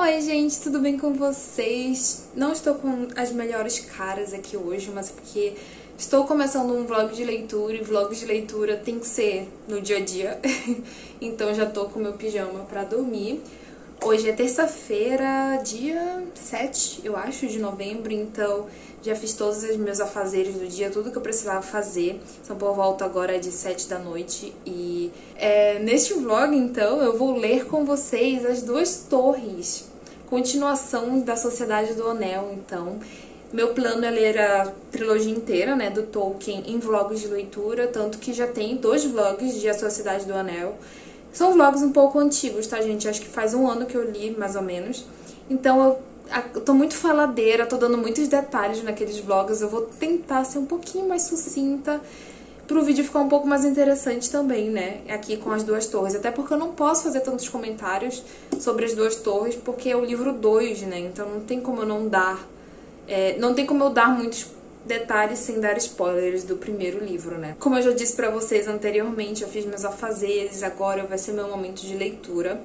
Oi gente, tudo bem com vocês? Não estou com as melhores caras aqui hoje, mas é porque estou começando um vlog de leitura e vlogs de leitura tem que ser no dia a dia. Então já tô com meu pijama pra dormir. Hoje é terça-feira, dia 7, eu acho, de novembro, então já fiz todos os meus afazeres do dia, tudo que eu precisava fazer. São por volta agora de 7 da noite e neste vlog, então, eu vou ler com vocês As Duas Torres, continuação da Sociedade do Anel. Então, meu plano é ler a trilogia inteira, né, do Tolkien em vlogs de leitura, tanto que já tem 2 vlogs de A Sociedade do Anel. São vlogs um pouco antigos, tá, gente? Acho que faz um ano que eu li, mais ou menos. Então, eu tô muito faladeira, tô dando muitos detalhes naqueles vlogs. Eu vou tentar ser um pouquinho mais sucinta pro vídeo ficar um pouco mais interessante também, né? Aqui com As Duas Torres. Até porque eu não posso fazer tantos comentários sobre As Duas Torres, porque é o livro 2, né? Então não tem como eu não dar... não tem como eu dar muitos detalhes sem dar spoilers do primeiro livro, né? Como eu já disse pra vocês anteriormente, eu fiz meus afazeres, agora vai ser meu momento de leitura.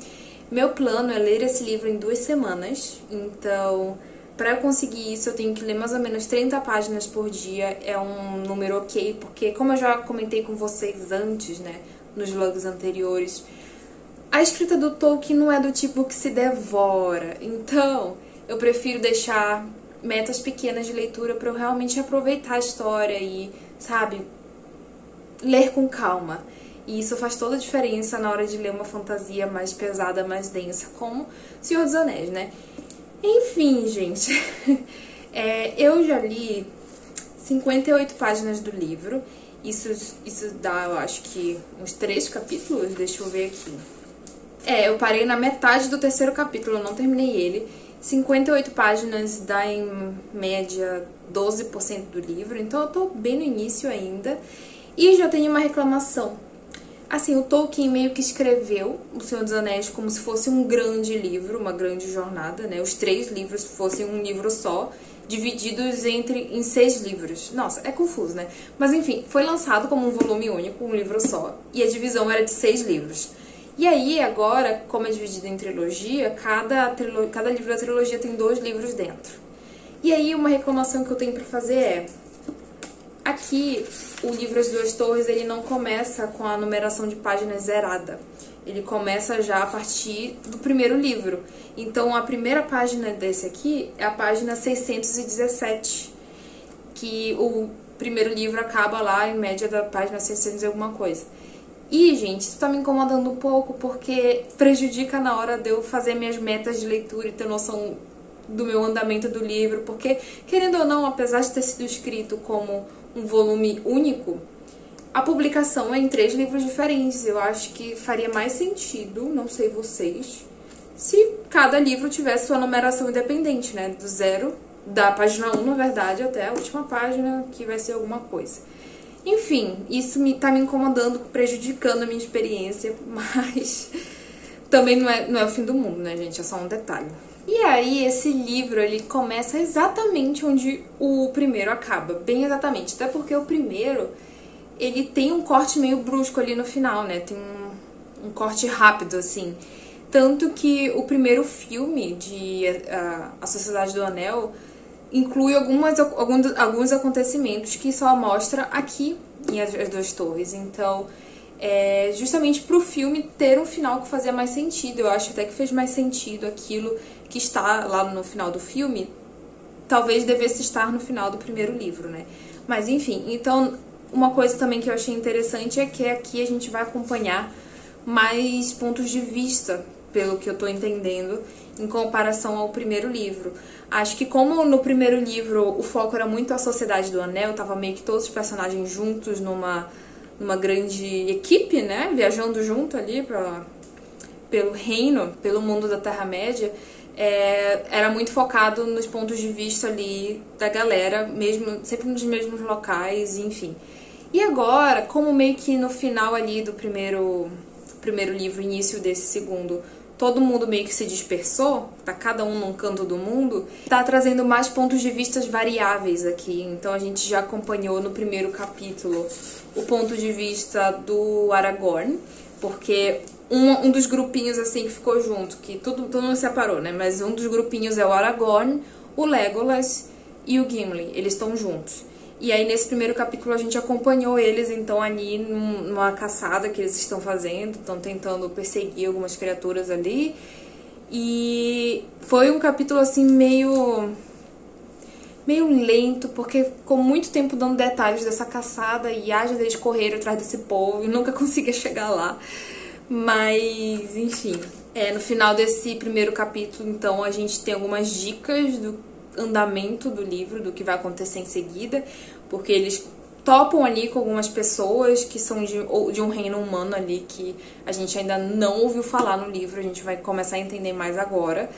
Meu plano é ler esse livro em 2 semanas, então pra eu conseguir isso eu tenho que ler mais ou menos 30 páginas por dia, é um número ok, porque como eu já comentei com vocês antes, né, nos vlogs anteriores, a escrita do Tolkien não é do tipo que se devora, então eu prefiro deixar metas pequenas de leitura pra eu realmente aproveitar a história e, sabe, ler com calma. E isso faz toda a diferença na hora de ler uma fantasia mais pesada, mais densa, como Senhor dos Anéis, né? Enfim, gente, eu já li 58 páginas do livro. Isso dá, eu acho que uns 3 capítulos, deixa eu ver aqui. Eu parei na metade do 3º capítulo, eu não terminei ele. 58 páginas dá em média 12% do livro, então eu tô bem no início ainda. E já tenho uma reclamação. Assim, o Tolkien meio que escreveu O Senhor dos Anéis como se fosse um grande livro, uma grande jornada, né? Os 3 livros fossem um livro só, divididos em 6 livros. Nossa, é confuso, né? Mas enfim, foi lançado como um volume único, um livro só, e a divisão era de 6 livros. E aí, agora, como é dividido em trilogia, cada livro da trilogia tem 2 livros dentro. E aí, uma reclamação que eu tenho pra fazer é... Aqui, o livro As Duas Torres, ele não começa com a numeração de páginas zerada. Ele começa já a partir do primeiro livro. Então, a primeira página desse aqui é a página 617. Que o primeiro livro acaba lá, em média, da página 600 e alguma coisa. E, gente, isso tá me incomodando um pouco porque prejudica na hora de eu fazer minhas metas de leitura e ter noção do meu andamento do livro, porque, querendo ou não, apesar de ter sido escrito como um volume único, a publicação é em 3 livros diferentes. Eu acho que faria mais sentido, não sei vocês, se cada livro tivesse sua numeração independente, né, do 0, da página 1, na verdade, até a última página, que vai ser alguma coisa. Enfim, isso tá me incomodando, prejudicando a minha experiência, mas também não é o fim do mundo, né, gente? É só um detalhe. E aí, esse livro, ele começa exatamente onde o primeiro acaba, bem exatamente. Até porque o primeiro, ele tem um corte meio brusco ali no final, né? Tem um corte rápido, assim. Tanto que o primeiro filme de A Sociedade do Anel inclui alguns acontecimentos que só mostra aqui em As Duas Torres. Então, justamente pro filme ter um final que fazia mais sentido. Eu acho até que fez mais sentido aquilo que está lá no final do filme. Talvez devesse estar no final do primeiro livro, né? Mas enfim, então uma coisa também que eu achei interessante é que aqui a gente vai acompanhar mais pontos de vista, pelo que eu tô entendendo, em comparação ao primeiro livro. Acho que como no primeiro livro o foco era muito a Sociedade do Anel, tava meio que todos os personagens juntos numa grande equipe, né, viajando junto ali pelo reino, pelo mundo da Terra-média, era muito focado nos pontos de vista ali da galera, mesmo, sempre nos mesmos locais, enfim. E agora, como meio que no final ali do primeiro livro, início desse segundo, todo mundo meio que se dispersou, tá cada um num canto do mundo, tá trazendo mais pontos de vista variáveis aqui. Então a gente já acompanhou no primeiro capítulo o ponto de vista do Aragorn, porque um dos grupinhos, assim, que ficou junto, que todo mundo separou, né? Mas um dos grupinhos é o Aragorn, o Legolas e o Gimli. Eles estão juntos. E aí, nesse primeiro capítulo, a gente acompanhou eles, então, ali numa caçada que eles estão fazendo. Estão tentando perseguir algumas criaturas ali. E foi um capítulo, assim, meio lento, porque ficou muito tempo dando detalhes dessa caçada e haja deles correram atrás desse povo e nunca conseguia chegar lá. Mas, enfim, no final desse primeiro capítulo, então, a gente tem algumas dicas do andamento do livro, do que vai acontecer em seguida, porque eles topam ali com algumas pessoas que são de um reino humano ali, que a gente ainda não ouviu falar no livro, a gente vai começar a entender mais agora.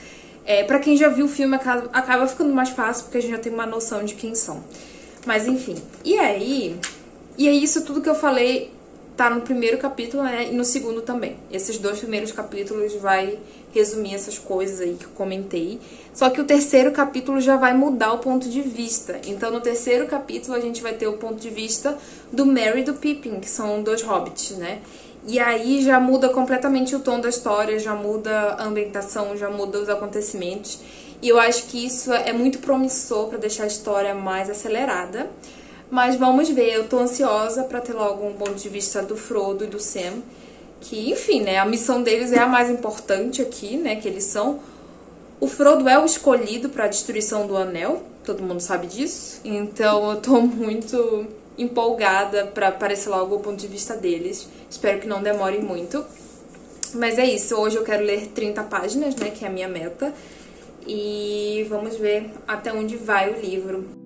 Pra quem já viu o filme, acaba ficando mais fácil, porque a gente já tem uma noção de quem são. Mas, enfim. E aí, isso tudo que eu falei tá no primeiro capítulo, né, e no segundo também. Esses 2 primeiros capítulos vai resumir essas coisas aí que eu comentei. Só que o terceiro capítulo já vai mudar o ponto de vista. Então, no terceiro capítulo, a gente vai ter o ponto de vista do Merry e do Pippin, que são 2 hobbits, né? E aí já muda completamente o tom da história, já muda a ambientação, já muda os acontecimentos. E eu acho que isso é muito promissor para deixar a história mais acelerada. Mas vamos ver, eu tô ansiosa pra ter logo um ponto de vista do Frodo e do Sam, que, enfim, né, a missão deles é a mais importante aqui, né, que eles são... O Frodo é o escolhido pra destruição do Anel, todo mundo sabe disso, então eu tô muito empolgada pra aparecer logo o ponto de vista deles, espero que não demore muito. Mas é isso, hoje eu quero ler 30 páginas, né, que é a minha meta, e vamos ver até onde vai o livro.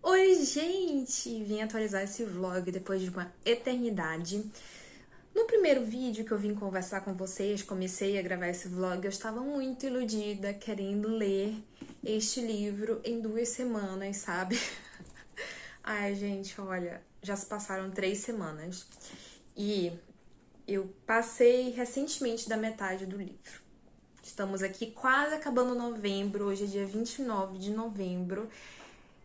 Oi, gente! Vim atualizar esse vlog depois de uma eternidade. No primeiro vídeo que eu vim conversar com vocês, comecei a gravar esse vlog, eu estava muito iludida, querendo ler este livro em 2 semanas, sabe? Ai, gente, olha, já se passaram 3 semanas. E eu passei recentemente da metade do livro. Estamos aqui quase acabando novembro, hoje é dia 29 de novembro.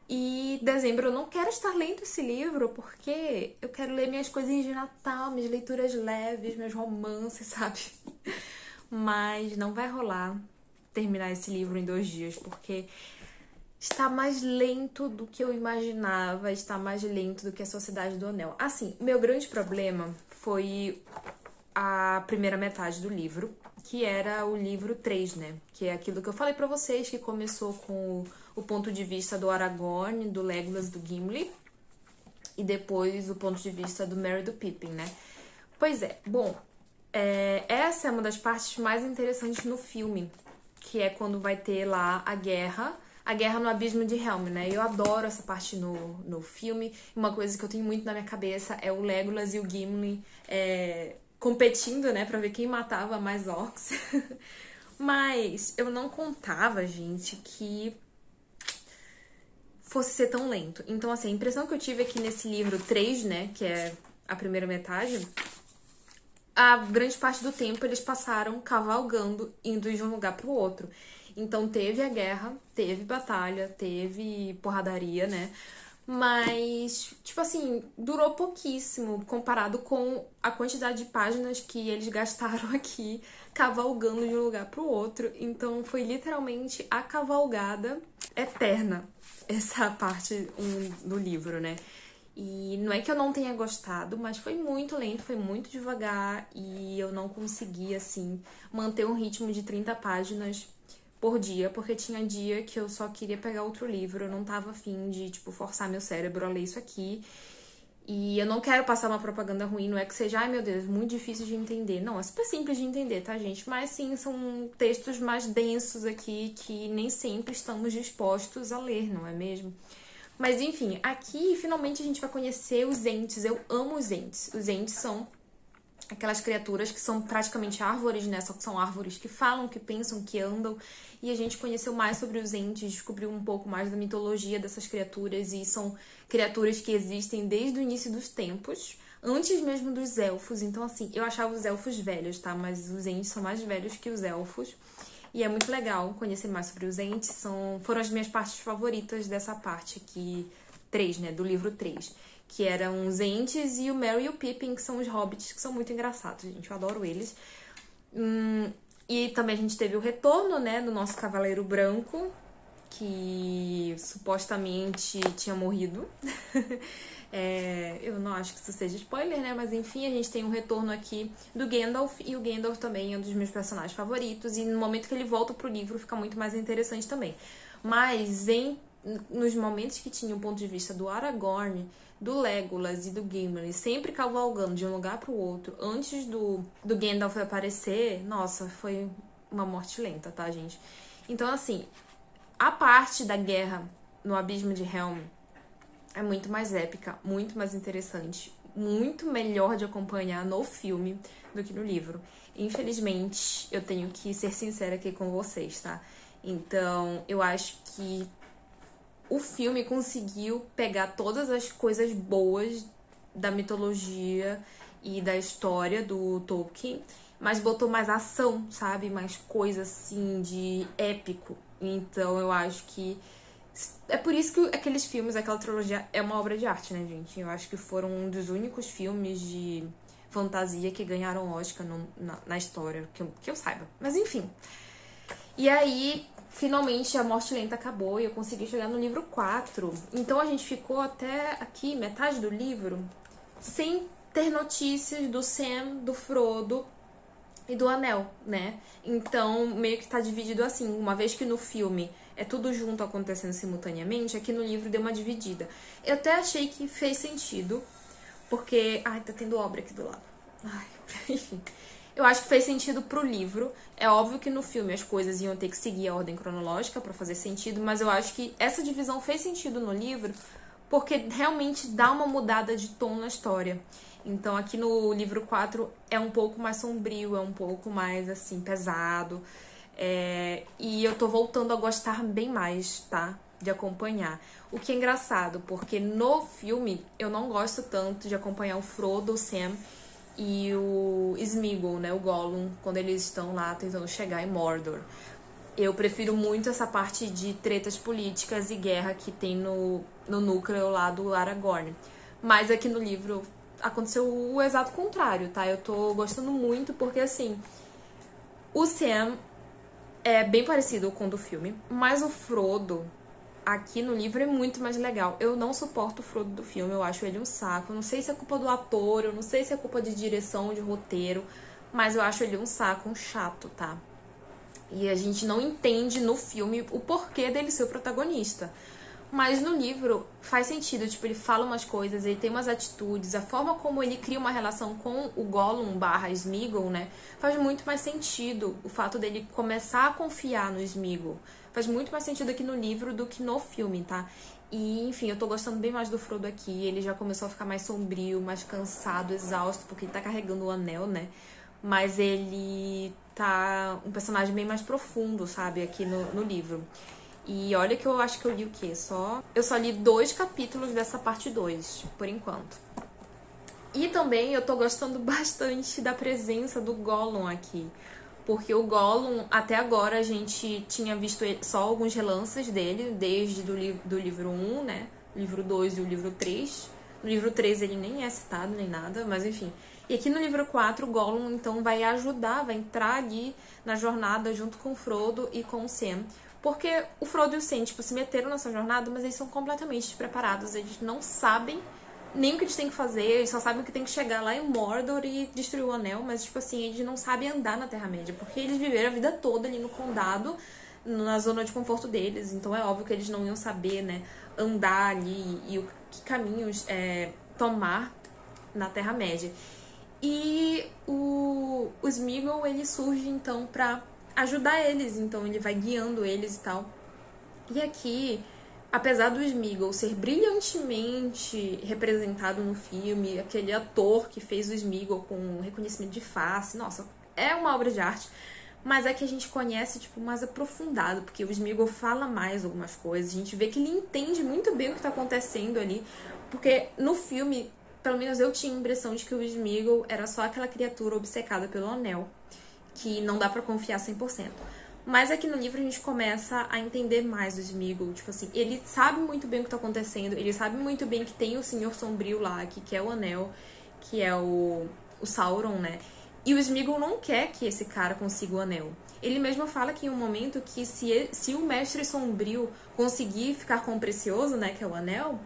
E dezembro eu não quero estar lendo esse livro porque eu quero ler minhas coisinhas de Natal, minhas leituras leves, meus romances, sabe? Mas não vai rolar terminar esse livro em 2 dias, porque está mais lento do que eu imaginava, está mais lento do que a Sociedade do Anel. Assim, o meu grande problema foi a primeira metade do livro, que era o livro 3, né? Que é aquilo que eu falei pra vocês, que começou com o ponto de vista do Aragorn, do Legolas, do Gimli, e depois o ponto de vista do Merry e do Pippin, né? Pois é, bom, essa é uma das partes mais interessantes no filme, que é quando vai ter lá a guerra no Abismo de Helm, né? Eu adoro essa parte no filme. Uma coisa que eu tenho muito na minha cabeça é o Legolas e o Gimli competindo, né, pra ver quem matava mais orcs. Mas eu não contava, gente, que fosse ser tão lento. Então, assim, a impressão que eu tive aqui nesse livro 3, né, que é a primeira metade, a grande parte do tempo eles passaram cavalgando, indo de um lugar pro outro. Então teve a guerra, teve batalha, teve porradaria, né? Mas, tipo assim, durou pouquíssimo comparado com a quantidade de páginas que eles gastaram aqui cavalgando de um lugar pro outro. Então foi literalmente a cavalgada eterna, essa parte do livro, né? E não é que eu não tenha gostado, mas foi muito lento, foi muito devagar e eu não consegui, assim, manter um ritmo de 30 páginas por dia, porque tinha dia que eu só queria pegar outro livro, eu não tava afim de, tipo, forçar meu cérebro a ler isso aqui. E eu não quero passar uma propaganda ruim, não é que seja, ai meu Deus, muito difícil de entender. Não, é super simples de entender, tá, gente? Mas sim, são textos mais densos aqui que nem sempre estamos dispostos a ler, não é mesmo? Mas enfim, aqui finalmente a gente vai conhecer os entes. Eu amo os entes. Os entes são aquelas criaturas que são praticamente árvores, né? Só que são árvores que falam, que pensam, que andam. E a gente conheceu mais sobre os entes, descobriu um pouco mais da mitologia dessas criaturas. E são criaturas que existem desde o início dos tempos, antes mesmo dos elfos. Então, assim, eu achava os elfos velhos, tá? Mas os entes são mais velhos que os elfos. E é muito legal conhecer mais sobre os entes. Foram as minhas partes favoritas dessa parte aqui, 3, né? Do livro 3. Que eram os entes e o Merry e o Pippin, que são os hobbits, que são muito engraçados, gente. Eu adoro eles. E também a gente teve o retorno, né? Do nosso Cavaleiro Branco, que supostamente tinha morrido. Eu não acho que isso seja spoiler, né? Mas enfim, a gente tem um retorno aqui do Gandalf. E o Gandalf também é um dos meus personagens favoritos. E no momento que ele volta pro livro, fica muito mais interessante também. Mas nos momentos que tinha o ponto de vista do Aragorn, do Legolas e do Gimli, sempre cavalgando de um lugar pro outro, antes do Gandalf aparecer, nossa, foi uma morte lenta, tá, gente? Então, assim, a parte da guerra no Abismo de Helm é muito mais épica, muito mais interessante, muito melhor de acompanhar no filme do que no livro. Infelizmente, eu tenho que ser sincera aqui com vocês, tá? Então, eu acho que o filme conseguiu pegar todas as coisas boas da mitologia e da história do Tolkien, mas botou mais ação, sabe? Mais coisa, assim, de épico. Então, eu acho que é por isso que aqueles filmes, aquela trilogia é uma obra de arte, né, gente? Eu acho que foram um dos únicos filmes de fantasia que ganharam Oscar na história, que eu saiba. Mas enfim. E aí, finalmente, a Morte Lenta acabou e eu consegui chegar no livro 4. Então a gente ficou até aqui, metade do livro, sem ter notícias do Sam, do Frodo e do Anel, né? Então, meio que tá dividido assim. Uma vez que no filme é tudo junto acontecendo simultaneamente, aqui no livro deu uma dividida. Eu até achei que fez sentido, porque... Ai, tá tendo obra aqui do lado. Ai, enfim. Eu acho que fez sentido pro livro. É óbvio que no filme as coisas iam ter que seguir a ordem cronológica pra fazer sentido, mas eu acho que essa divisão fez sentido no livro porque realmente dá uma mudada de tom na história. Então aqui no livro 4 é um pouco mais sombrio, é um pouco mais, assim, pesado. E eu tô voltando a gostar bem mais, tá? De acompanhar. O que é engraçado, porque no filme eu não gosto tanto de acompanhar o Frodo, o Sam e o Sméagol, né? O Gollum, quando eles estão lá tentando chegar em Mordor. Eu prefiro muito essa parte de tretas políticas e guerra que tem no núcleo lá do Aragorn. Mas aqui no livro aconteceu o exato contrário, tá? Eu tô gostando muito porque, assim, o Sam é bem parecido com o do filme, mas o Frodo aqui no livro é muito mais legal. Eu não suporto o Frodo do filme, eu acho ele um saco. Eu não sei se é culpa do ator, eu não sei se é culpa de direção, de roteiro, mas eu acho ele um saco, um chato, tá? E a gente não entende no filme o porquê dele ser o protagonista. Mas no livro faz sentido, tipo, ele fala umas coisas, ele tem umas atitudes, a forma como ele cria uma relação com o Gollum / Sméagol, né? Faz muito mais sentido o fato dele começar a confiar no Sméagol. Faz muito mais sentido aqui no livro do que no filme, tá? E, enfim, eu tô gostando bem mais do Frodo aqui. Ele já começou a ficar mais sombrio, mais cansado, exausto, porque ele tá carregando o anel, né? Mas ele tá um personagem bem mais profundo, sabe? Aqui no livro. E olha que eu acho que eu li o quê? Eu só li 2 capítulos dessa parte 2, por enquanto. E também eu tô gostando bastante da presença do Gollum aqui. Porque o Gollum, até agora, a gente tinha visto só alguns relances dele, desde do livro 1, né? O livro 2 e o livro 3. No livro 3 ele nem é citado, nem nada, mas enfim. E aqui no livro 4, o Gollum, então, vai ajudar, vai entrar ali na jornada junto com o Frodo e com o Sam. Porque o Frodo e o Sam, tipo, se meteram nessa jornada, mas eles são completamente despreparados. Eles não sabem nem o que eles têm que fazer, eles só sabem que tem que chegar lá em Mordor e destruir o Anel, mas, tipo assim, eles não sabem andar na Terra-média, porque eles viveram a vida toda ali no Condado, na zona de conforto deles, então é óbvio que eles não iam saber, né, andar ali e que caminhos tomar na Terra-média. E o Sméagol, ele surge, então, pra ajudar eles, então ele vai guiando eles e tal. E aqui, apesar do Sméagol ser brilhantemente representado no filme, aquele ator que fez o Sméagol com reconhecimento de face, nossa, é uma obra de arte, mas é que a gente conhece, tipo, mais aprofundado, porque o Sméagol fala mais algumas coisas, a gente vê que ele entende muito bem o que tá acontecendo ali, porque no filme, pelo menos eu tinha a impressão de que o Sméagol era só aquela criatura obcecada pelo anel, que não dá pra confiar 100%. Mas aqui no livro a gente começa a entender mais do Sméagol, tipo assim, ele sabe muito bem o que tá acontecendo, ele sabe muito bem que tem o Senhor Sombrio lá, que quer o anel, que é o Sauron, né? E o Sméagol não quer que esse cara consiga o anel. Ele mesmo fala que em um momento que se o Mestre Sombrio conseguir ficar com o Precioso, né, que é o anel,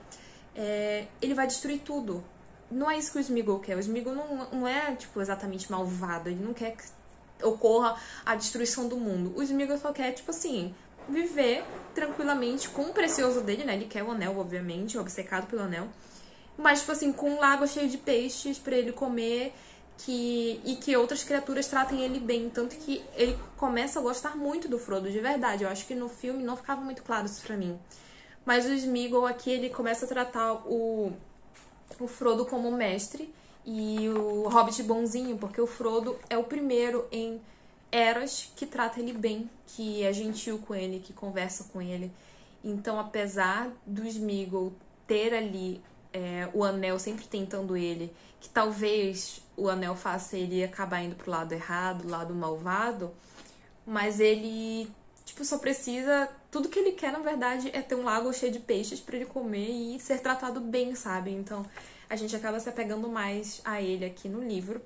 ele vai destruir tudo. Não é isso que o Sméagol quer. O Sméagol não é, tipo, exatamente malvado, ele não quer que ocorra a destruição do mundo. O Sméagol só quer, tipo assim, viver tranquilamente com o precioso dele, né? Ele quer o anel, obviamente, obcecado pelo anel. Mas, tipo assim, com um lago cheio de peixes pra ele comer e que outras criaturas tratem ele bem. Tanto que ele começa a gostar muito do Frodo, de verdade. Eu acho que no filme não ficava muito claro isso pra mim. Mas o Sméagol aqui, ele começa a tratar o Frodo como mestre e o Hobbit bonzinho, porque o Frodo é o primeiro em Eras que trata ele bem, que é gentil com ele, que conversa com ele. Então, apesar do Sméagol ter ali o anel sempre tentando ele, que talvez o anel faça ele acabar indo pro lado errado, lado malvado, mas ele, tipo, só precisa... Tudo que ele quer, na verdade, é ter um lago cheio de peixes pra ele comer e ser tratado bem, sabe? Então, a gente acaba se apegando mais a ele aqui no livro.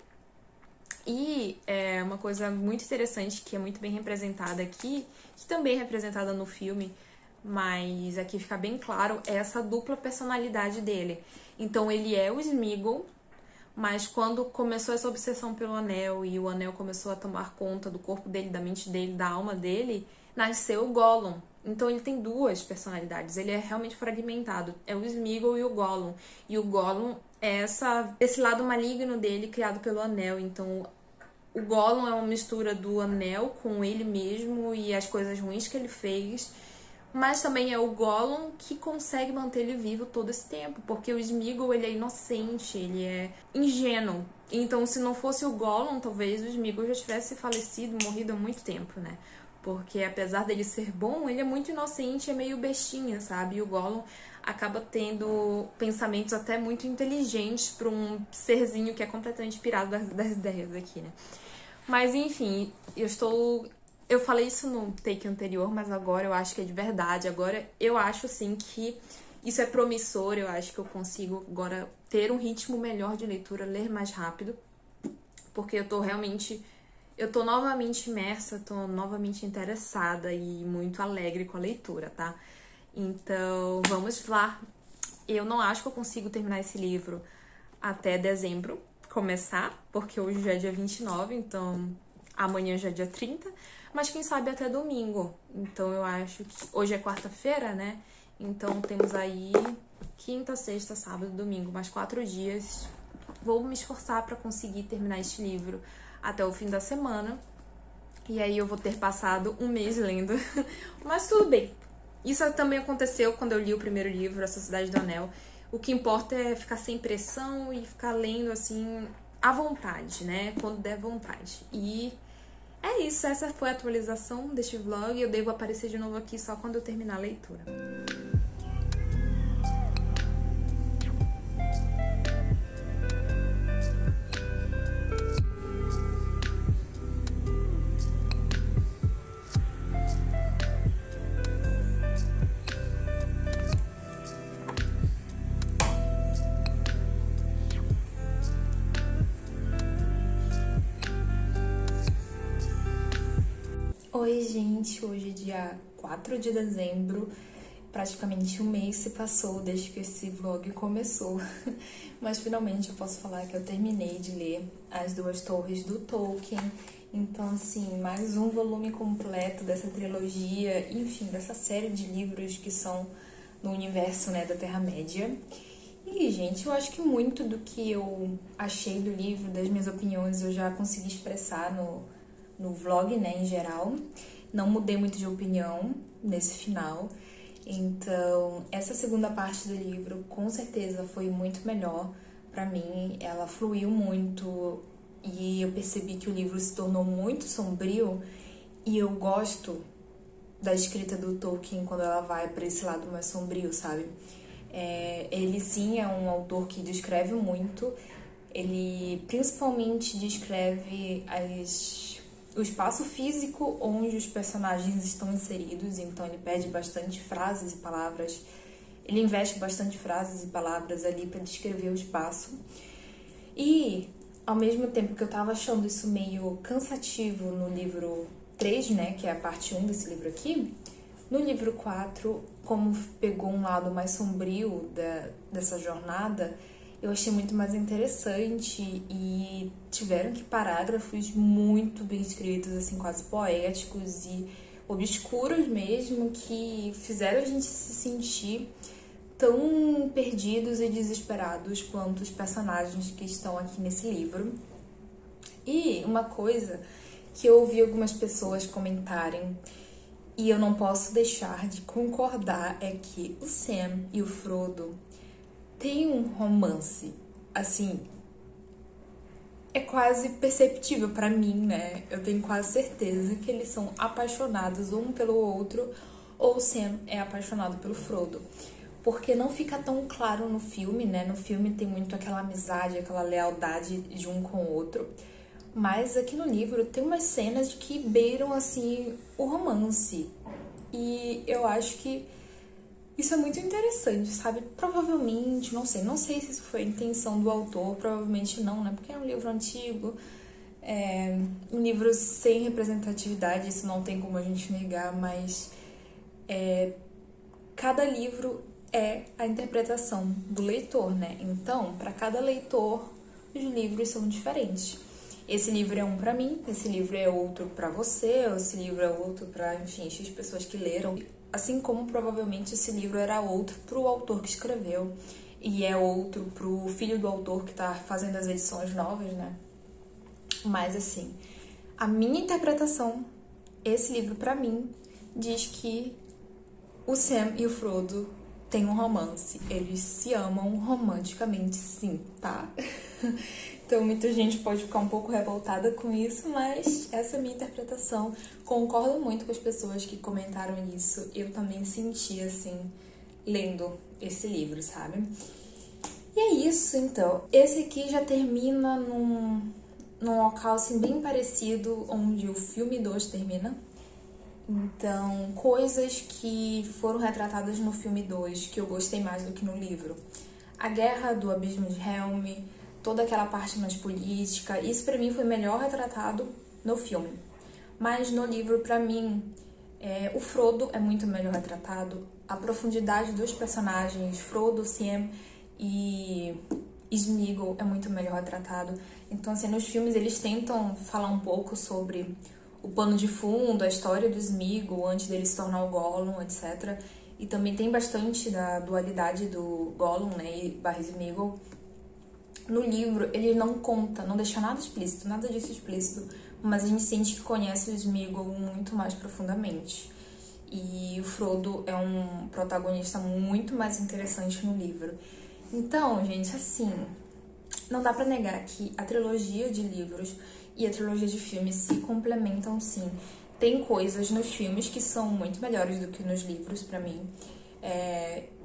E é uma coisa muito interessante, que é muito bem representada aqui, que também é representada no filme, mas aqui fica bem claro, é essa dupla personalidade dele. Então, ele é o Sméagol, mas quando começou essa obsessão pelo anel e o anel começou a tomar conta do corpo dele, da mente dele, da alma dele, nasceu o Gollum. Então ele tem duas personalidades, ele é realmente fragmentado. É o Sméagol e o Gollum. E o Gollum é esse lado maligno dele criado pelo anel. Então o Gollum é uma mistura do anel com ele mesmo e as coisas ruins que ele fez. Mas também é o Gollum que consegue manter ele vivo todo esse tempo. Porque o Sméagol, ele é inocente, ele é ingênuo. Então se não fosse o Gollum, talvez o Sméagol já tivesse falecido, morrido há muito tempo, né? Porque apesar dele ser bom, ele é muito inocente, é meio bestinha, sabe? E o Gollum acaba tendo pensamentos até muito inteligentes para um serzinho que é completamente pirado das ideias aqui, né? Mas enfim, eu falei isso no take anterior, mas agora eu acho que é de verdade. Agora eu acho, assim, que isso é promissor. Eu acho que eu consigo agora ter um ritmo melhor de leitura, ler mais rápido. Porque eu tô novamente imersa, tô novamente interessada e muito alegre com a leitura, tá? Então, vamos lá. Eu não acho que eu consigo terminar esse livro até dezembro começar, porque hoje já é dia 29, então amanhã já é dia 30, mas quem sabe até domingo. Então eu acho que hoje é quarta-feira, né? Então temos aí quinta, sexta, sábado, domingo, mais 4 dias. Vou me esforçar para conseguir terminar este livro até o fim da semana. E aí eu vou ter passado um mês lendo. Mas tudo bem. Isso também aconteceu quando eu li o primeiro livro, A Sociedade do Anel. O que importa é ficar sem pressão e ficar lendo, assim, à vontade, né? Quando der vontade. E é isso. Essa foi a atualização deste vlog. Eu devo aparecer de novo aqui só quando eu terminar a leitura. Oi, gente! Hoje é dia 4 de dezembro, praticamente um mês se passou desde que esse vlog começou, mas finalmente eu posso falar que eu terminei de ler As Duas Torres do Tolkien. Então, assim, mais um volume completo dessa trilogia, enfim, dessa série de livros que são no universo, né, da Terra-média. E, gente, eu acho que muito do que eu achei do livro, das minhas opiniões, eu já consegui expressar no vlog, né, em geral. Não mudei muito de opinião nesse final. Então, essa segunda parte do livro, com certeza, foi muito melhor pra mim. Ela fluiu muito e eu percebi que o livro se tornou muito sombrio. E eu gosto da escrita do Tolkien quando ela vai pra esse lado mais sombrio, sabe? Ele sim é um autor que descreve muito. Ele principalmente descreve o espaço físico onde os personagens estão inseridos, então ele pede bastante frases e palavras, ele investe bastante frases e palavras ali para descrever o espaço. E, ao mesmo tempo que eu tava achando isso meio cansativo no livro 3, né, que é a parte 1 desse livro aqui, no livro 4, como pegou um lado mais sombrio dessa jornada, eu achei muito mais interessante e tiveram que parágrafos muito bem escritos, assim, quase poéticos e obscuros mesmo, que fizeram a gente se sentir tão perdidos e desesperados quanto os personagens que estão aqui nesse livro. E uma coisa que eu ouvi algumas pessoas comentarem e eu não posso deixar de concordar é que o Sam e o Frodo têm um romance, assim, é quase perceptível pra mim, né? Eu tenho quase certeza que eles são apaixonados um pelo outro, ou o Sam é apaixonado pelo Frodo. Porque não fica tão claro no filme, né? No filme tem muito aquela amizade, aquela lealdade de um com o outro. Mas aqui no livro tem umas cenas que beiram, assim, o romance. E eu acho que isso é muito interessante, sabe? Provavelmente, não sei se isso foi a intenção do autor, provavelmente não, né? Porque é um livro antigo, um livro sem representatividade, isso não tem como a gente negar, mas cada livro é a interpretação do leitor, né? Então, para cada leitor, os livros são diferentes. Esse livro é um pra mim, esse livro é outro pra você, esse livro é outro pra, enfim, X pessoas que leram. Assim como provavelmente esse livro era outro pro autor que escreveu e é outro pro filho do autor que tá fazendo as edições novas, né? Mas assim, a minha interpretação, esse livro pra mim, diz que o Sam e o Frodo têm um romance. Eles se amam romanticamente, sim, tá? Então muita gente pode ficar um pouco revoltada com isso, mas essa é a minha interpretação. Concordo muito com as pessoas que comentaram isso. Eu também senti, assim, lendo esse livro, sabe? E é isso, então. Esse aqui já termina num local, assim, bem parecido onde o filme 2 termina. Então, coisas que foram retratadas no filme 2 que eu gostei mais do que no livro. A Guerra do Abismo de Helm, toda aquela parte mais política, isso pra mim foi melhor retratado no filme. Mas no livro, pra mim, o Frodo é muito melhor retratado. A profundidade dos personagens, Frodo, Sam e Sméagol é muito melhor retratado. Então, assim, nos filmes eles tentam falar um pouco sobre o pano de fundo, a história do Sméagol antes dele se tornar o Gollum, etc. E também tem bastante da dualidade do Gollum, né, e barra Sméagol. No livro, ele não conta, não deixa nada explícito, nada disso explícito, mas a gente sente que conhece o Sméagol muito mais profundamente. E o Frodo é um protagonista muito mais interessante no livro. Então, gente, assim, não dá pra negar que a trilogia de livros e a trilogia de filmes se complementam, sim. Tem coisas nos filmes que são muito melhores do que nos livros, pra mim.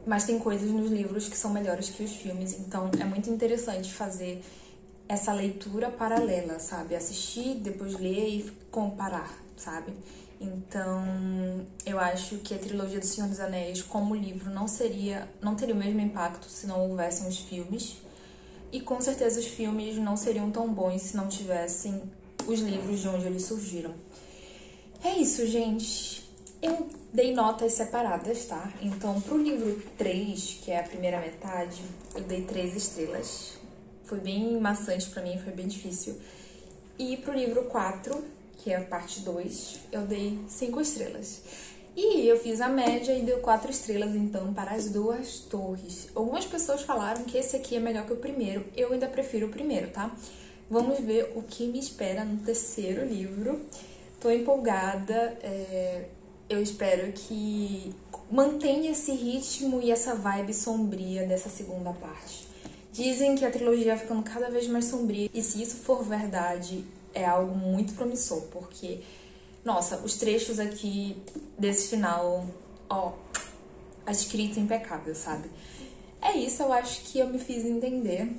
Mas tem coisas nos livros que são melhores que os filmes, então é muito interessante fazer essa leitura paralela, sabe? Assistir, depois ler e comparar, sabe? Então, eu acho que a trilogia do Senhor dos Anéis, como livro, não teria o mesmo impacto se não houvessem os filmes. E com certeza os filmes não seriam tão bons se não tivessem os livros de onde eles surgiram. É isso, gente. Eu dei notas separadas, tá? Então, pro livro 3, que é a primeira metade, eu dei 3 estrelas. Foi bem maçante pra mim, foi bem difícil. E pro livro 4, que é a parte 2, eu dei 5 estrelas. E eu fiz a média e deu 4 estrelas, então, para as duas torres. Algumas pessoas falaram que esse aqui é melhor que o primeiro. Eu ainda prefiro o primeiro, tá? Vamos ver o que me espera no terceiro livro. Tô empolgada, eu espero que mantenha esse ritmo e essa vibe sombria dessa segunda parte. Dizem que a trilogia vai ficando cada vez mais sombria, e se isso for verdade, é algo muito promissor, porque, nossa, os trechos aqui desse final, ó, a escrita impecável, sabe? É isso, eu acho que eu me fiz entender.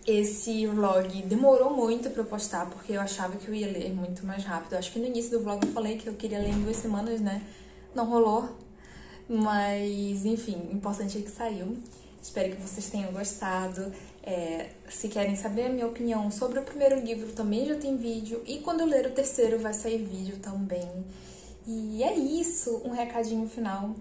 Esse vlog demorou muito pra eu postar, porque eu achava que eu ia ler muito mais rápido. Acho que no início do vlog eu falei que eu queria ler em 2 semanas, né? Não rolou. Mas, enfim, o importante é que saiu. Espero que vocês tenham gostado. Se querem saber a minha opinião sobre o primeiro livro, também já tem vídeo. E quando eu ler o terceiro, vai sair vídeo também. E é isso, um recadinho final.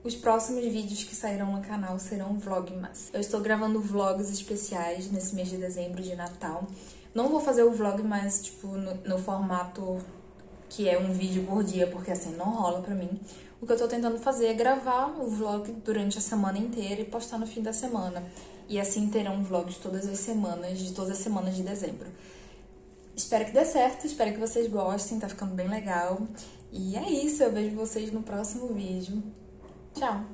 Os próximos vídeos que sairão no canal serão vlogmas. Eu estou gravando vlogs especiais nesse mês de dezembro, de Natal. Não vou fazer o vlog mais, tipo, no formato que é um vídeo por dia, porque assim, não rola pra mim. O que eu tô tentando fazer é gravar o vlog durante a semana inteira e postar no fim da semana. E assim terão vlogs todas as semanas, de todas as semanas de dezembro. Espero que dê certo, espero que vocês gostem, tá ficando bem legal. E é isso, eu vejo vocês no próximo vídeo. Tchau!